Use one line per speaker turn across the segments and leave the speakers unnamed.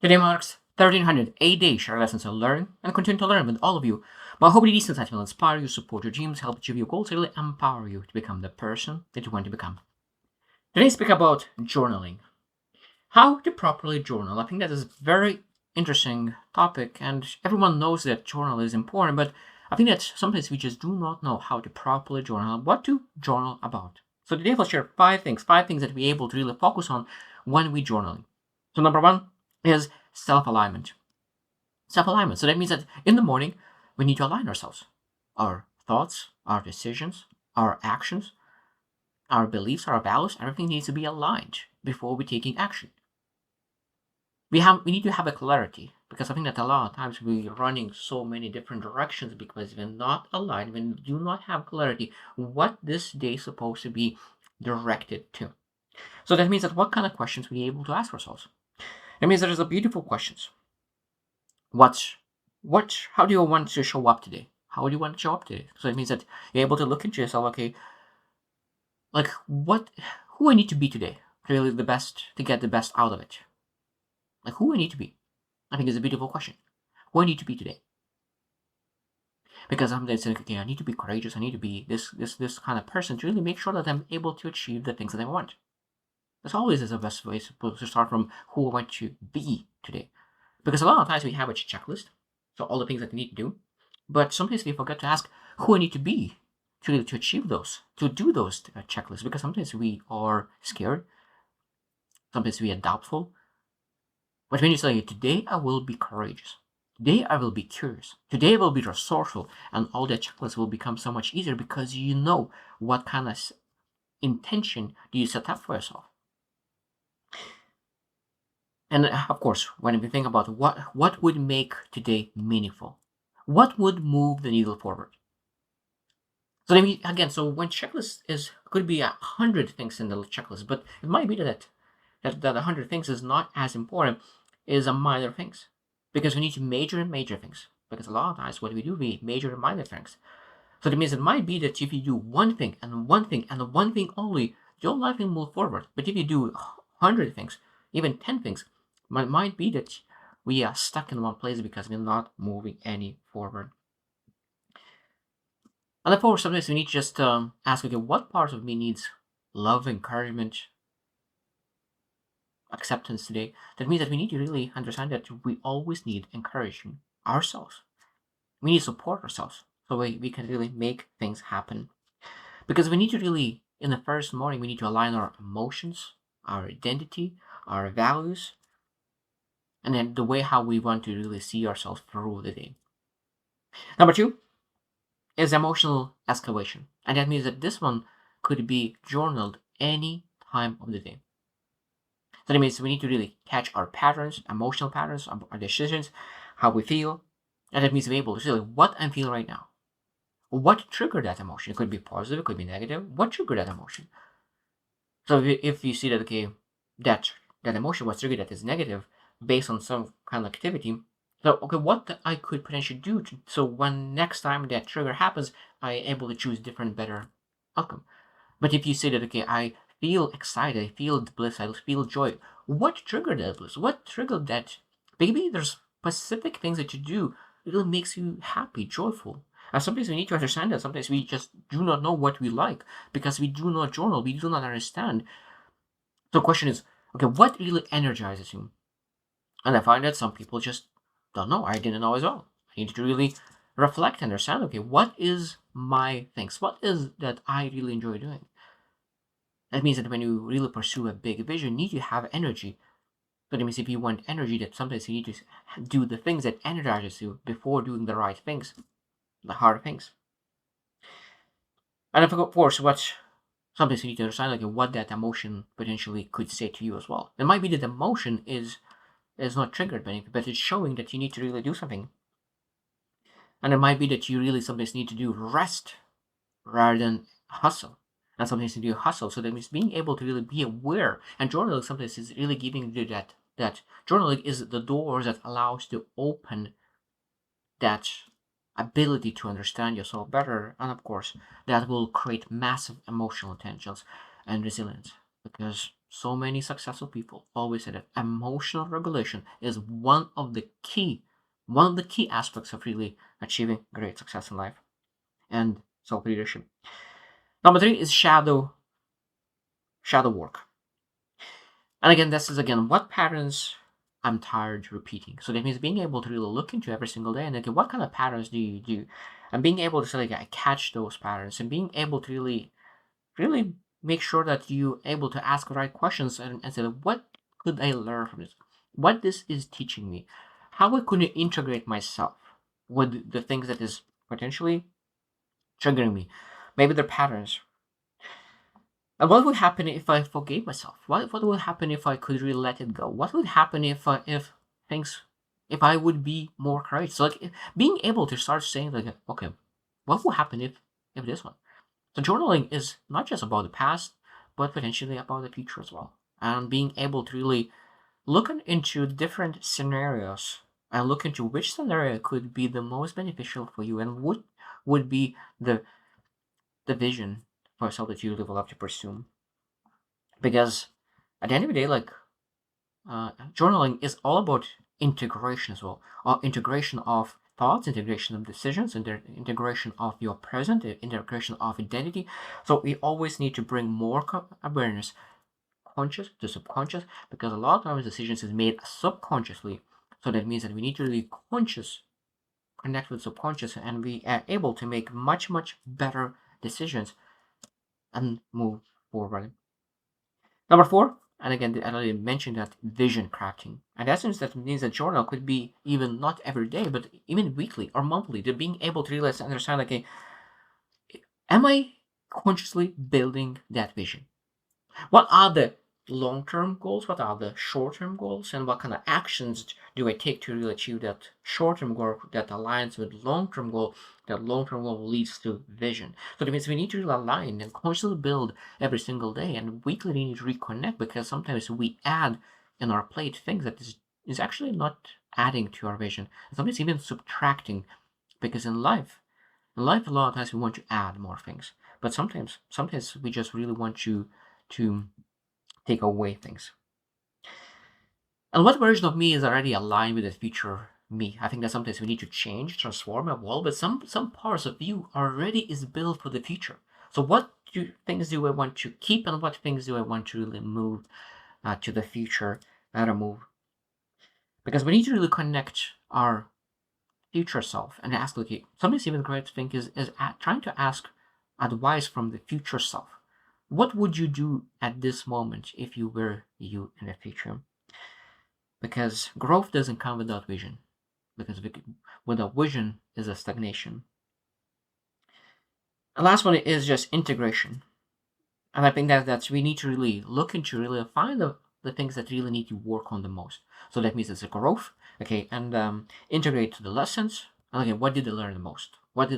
Today marks 1308 days share lessons to learn and continue to learn with all of you. My hope these insights will inspire you, support your dreams, help achieve your goals, and really empower you to become the person that you want to become. Today, speak about journaling. How to properly journal. I think that is a very interesting topic, and everyone knows that journal is important, but I think that sometimes we just do not know how to properly journal, what to journal about. So today I'll share five things that we're able to really focus on when we journaling. So number one is self-alignment. Self-alignment. So that means that in the morning, we need to align ourselves. Our thoughts, our decisions, our actions, our beliefs, our values, everything needs to be aligned before we're taking action. We need to have a clarity, because I think that a lot of times we're running so many different directions because we're not aligned, we do not have clarity what this day is supposed to be directed to. So that means that what kind of questions we're able to ask ourselves. That means there's a beautiful questions. What how do you want to show up today? How do you want to show up today? So it means that you're able to look into yourself, okay, like who I need to be today, really to get the best out of it. Like who I need to be. I think is a beautiful question. Who I need to be today. Because sometimes it's like, okay, I need to be courageous, I need to be this kind of person to really make sure that I'm able to achieve the things that I want. This always is the best way to start from who I want to be today. Because a lot of times we have a checklist, so all the things that we need to do, but sometimes we forget to ask who I need to be to achieve those, to do those checklists. Because sometimes we are scared, sometimes we are doubtful. But when you say, today I will be courageous, today I will be curious, today I will be resourceful, and all the checklists will become so much easier because you know what kind of intention do you set up for yourself. And of course, when we think about what would make today meaningful, what would move the needle forward. So then again, so when checklist is could be 100 things in the checklist, but it might be that 100 things is not as important is a minor things, because we need to major and major things. Because a lot of times what we do, we major and minor things. So that means it might be that if you do one thing and one thing and one thing only, your life will move forward. But if you do 100 things, even 10 things, it might be that we are stuck in one place because we're not moving any forward. And therefore, sometimes we need to just ask, okay, what part of me needs love, encouragement, acceptance today? That means that we need to really understand that we always need encouraging ourselves. We need to support ourselves so we can really make things happen. Because we need to really, in the first morning, we need to align our emotions, our identity, our values, and then the way how we want to really see ourselves through the day. Number two is emotional escalation. And that means that this one could be journaled any time of the day. So that means we need to really catch our patterns, emotional patterns, our decisions, how we feel. And that means we're able to see what I'm feeling right now. What triggered that emotion? It could be positive, it could be negative. What triggered that emotion? So if you see that, okay, that that emotion was triggered that is negative based on some kind of activity, so okay, what I could potentially do so when next time that trigger happens, I am able to choose different, better outcome. But if you say that, okay, I feel excited, I feel bliss, I feel joy, what triggered that bliss? What triggered that? Maybe there's specific things that you do that makes you happy, joyful. And sometimes we need to understand that. Sometimes we just do not know what we like because we do not journal, we do not understand. So the question is, okay, what really energizes you? And I find that some people just don't know. I didn't know as well. I need to really reflect and understand, okay, what is my things? What is that I really enjoy doing? That means that when you really pursue a big vision, you need to have energy. So that means if you want energy, that sometimes you need to do the things that energizes you before doing the right things, the hard things. And of course, what sometimes you need to understand, like what that emotion potentially could say to you as well. It might be that emotion is not triggered by anything, but it's showing that you need to really do something. And it might be that you really sometimes need to do rest rather than hustle. And sometimes you do hustle. So that means being able to really be aware. And journaling sometimes is really giving you that journaling is the door that allows to open that ability to understand yourself better. And of course, that will create massive emotional tensions and resilience. Because so many successful people always say that emotional regulation is one of the key aspects of really achieving great success in life and self leadership. Number three is shadow work. And again, this is again what patterns I'm tired repeating. So that means being able to really look into every single day and okay, what kind of patterns do you do? And being able to say like catch those patterns and being able to really make sure that you able to ask the right questions and say what could I learn from this? What this is teaching me? How I could integrate myself with the things that is potentially triggering me? Maybe they're patterns. And what would happen if I forgave myself? What would happen if I could really let it go? What would happen if I would be more courageous? So like being able to start saying like okay, what will happen if this one? So journaling is not just about the past, but potentially about the future as well. And being able to really look into different scenarios and look into which scenario could be the most beneficial for you and what would be the vision for yourself that you would love to pursue. Because at the end of the day, like journaling is all about integration as well, or integration of thoughts, integration of decisions, integration of your present, integration of identity. So we always need to bring more awareness, conscious to subconscious, because a lot of times decisions is made subconsciously. So that means that we need to really conscious connect with subconscious, and we are able to make much better decisions and move forward. Number four, and again, I already mentioned that vision crafting. And that means that journal could be even not every day, but even weekly or monthly. To being able to realize, understand, like, am I consciously building that vision? What are the long-term goals? What are the short-term goals? And what kind of actions do I take to really achieve that short-term goal that aligns with long-term goal? That long-term goal leads to vision. So that means we need to really align and consciously build every single day. And weekly we need to reconnect because sometimes we add in our plate things that is actually not adding to our vision. Sometimes even subtracting. Because in life a lot of times we want to add more things. But sometimes we just really want to take away things. And what version of me is already aligned with the future me? I think that sometimes we need to change, transform, evolve, but some parts of you already is built for the future. So things do I want to keep and what things do I want to really move to the future, to move? Because we need to really connect our future self and ask, okay, sometimes even great thing is trying to ask advice from the future self. What would you do at this moment if you were you in the future? Because growth doesn't come without vision. Because without vision is a stagnation. The last one is just integration. And I think that's we need to really look into really find the things that really need to work on the most. So that means it's a growth, okay, and integrate the lessons. And okay, what did they learn the most? What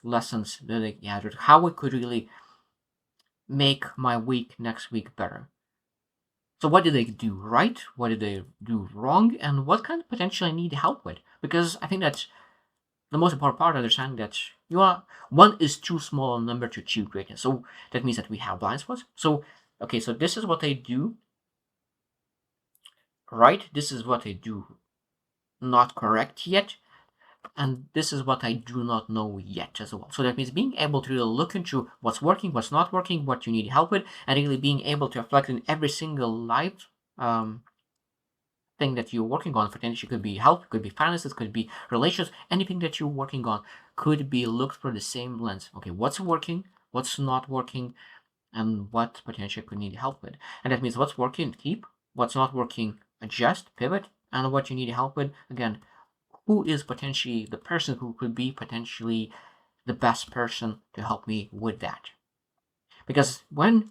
lessons did they gather? How we could really make my week next week better? So what did they do right? What did they do wrong? And what kind of potential I need help with? Because I think that's the most important part, understanding that one is too small a number to achieve greatness. So that means that we have blind spots. So okay, so this is what I do right. This is what I do not correct yet. And this is what I do not know yet as well. So that means being able to really look into what's working, what's not working, what you need help with, and really being able to reflect in every single life thing that you're working on. Potentially could be health, could be finances, could be relationships, anything that you're working on could be looked through the same lens. Okay, what's working, what's not working, and what potentially could need help with. And that means what's working, keep, what's not working, adjust, pivot, and what you need help with, again, who is potentially the person who could be potentially the best person to help me with that. Because when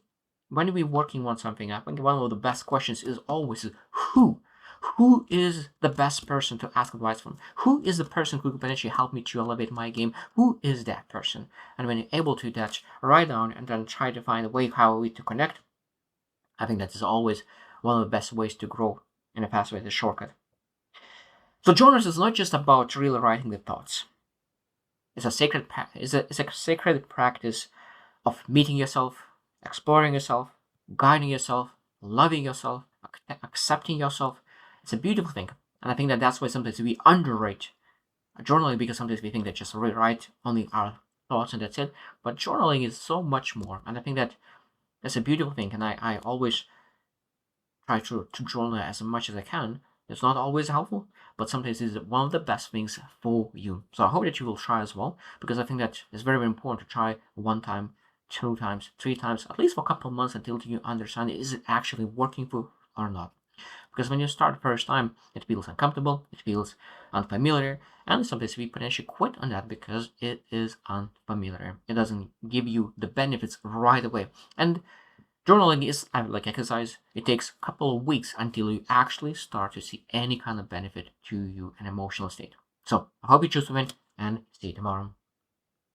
we're working on something, I think one of the best questions is always who. Who is the best person to ask advice from? Who is the person who could potentially help me to elevate my game? Who is that person? And when you're able to that, write down and then try to find a way how we to connect, I think that is always one of the best ways to grow in a fast way, the shortcut. So journals is not just about really writing the thoughts. It's a sacred practice of meeting yourself, exploring yourself, guiding yourself, loving yourself, accepting yourself. It's a beautiful thing. And I think that that's why sometimes we underrate journaling, because sometimes we think that just rewrite only our thoughts and that's it. But journaling is so much more. And I think that that's a beautiful thing. And I always try to journal as much as I can. It's not always helpful, but sometimes it's one of the best things for you. So I hope that you will try as well, because I think that it's very, very important to try one time, two times, three times, at least for a couple of months until you understand is it actually working for or not. Because when you start the first time, it feels uncomfortable, it feels unfamiliar, and sometimes we potentially quit on that because it is unfamiliar. It doesn't give you the benefits right away. And journaling is like exercise. It takes a couple of weeks until you actually start to see any kind of benefit to you an emotional state. So I hope you choose to win and see you tomorrow.